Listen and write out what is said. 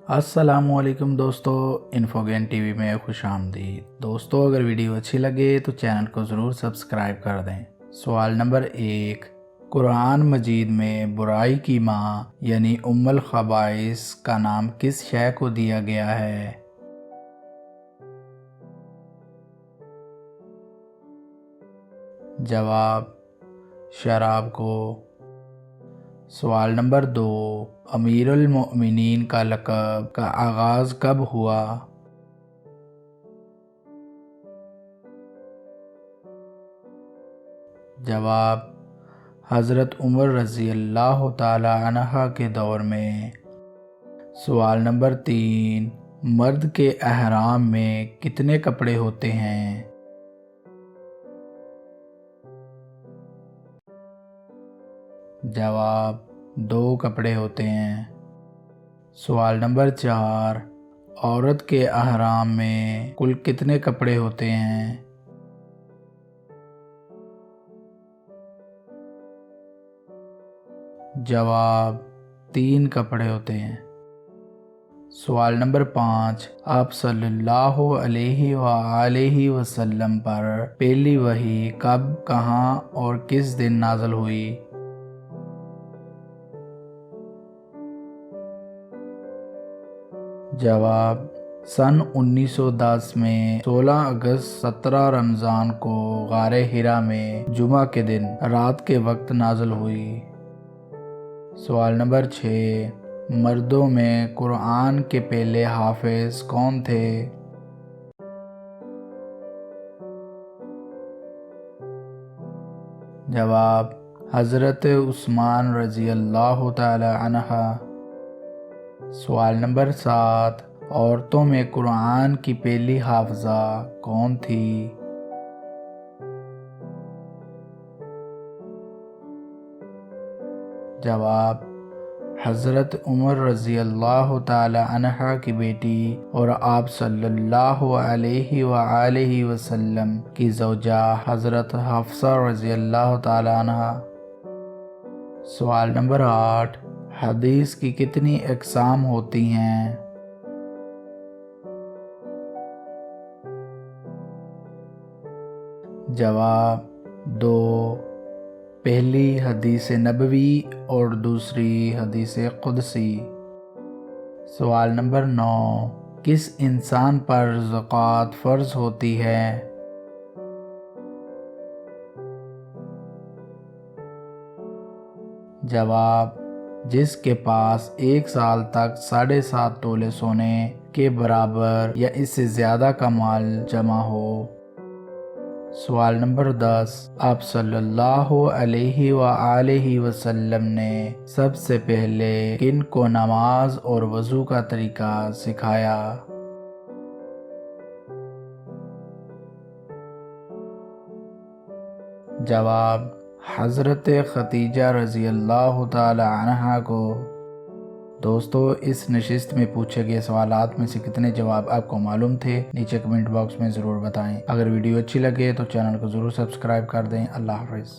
अस्सलामुअलैकुम दोस्तों, इन्फोगेन टीवी में खुश आमदीद। दोस्तों, अगर वीडियो अच्छी लगे तो चैनल को ज़रूर सब्सक्राइब कर दें। सवाल नंबर 1, कुरान मजीद में बुराई की माँ यानी उम्मुल खबाइस का नाम किस शय को दिया गया है? जवाब, शराब को। सवाल नंबर 2, अमीरुल मोमिनीन का लक़ब का आगाज़ कब हुआ? जवाब, हज़रत उमर रज़ी अल्लाह ताला अन्हा के दौर में। सवाल नंबर 3, मर्द के एहराम में कितने कपड़े होते हैं? जवाब, 2 कपड़े होते हैं। सवाल नंबर 4, औरत के अहराम में कुल कितने कपड़े होते हैं? जवाब, 3 कपड़े होते हैं। सवाल नंबर 5, आप सल्लल्लाहु अलैहि वसल्लम पर पहली वही कब, कहाँ और किस दिन नाज़िल हुई? जवाब, सन 1910 में 16 अगस्त 17 रमज़ान को गारे हिरा में जुमा के दिन रात के वक्त नाज़िल हुई। सवाल नंबर 6, मर्दों में कुरान के पहले हाफिज कौन थे? जवाब, हज़रत उस्मान रज़ी अल्लाह ताला अन्हा। सवाल नंबर 7, औरतों में कुरान की पहली हाफिज़ा कौन थी? जवाब, हज़रत उमर रज़ी अल्लाह ताला अन्हा की बेटी और आप सल्लल्लाहु अलैहि वसल्लम की ज़ौजा हज़रत हफ्सा रज़ी अल्लाह ताला अन्हा। सवाल नंबर 8, हदीस की कितनी अक़साम होती हैं? जवाब, 2, पहली हदीस नबवी और दूसरी हदीस क़ुदसी। सवाल नंबर 9, किस इंसान पर ज़कात फ़र्ज़ होती है? जवाब, जिसके पास 1 साल तक 7.5 तोले सोने के बराबर या इससे ज़्यादा का माल जमा हो। सवाल नंबर 10, आप सल्लल्लाहु अलैहि वसल्लम ने सबसे पहले किन को नमाज और वज़ू का तरीका सिखाया? जवाब, हज़रत खदीजा रज़ी अल्लाह ताला अन्हा को। दोस्तों, इस नशिस्त में पूछे गए सवालात में से कितने जवाब आपको मालूम थे? नीचे कमेंट बॉक्स में ज़रूर बताएं। अगर वीडियो अच्छी लगे तो चैनल को ज़रूर सब्सक्राइब कर दें। अल्लाह हाफ़िज़।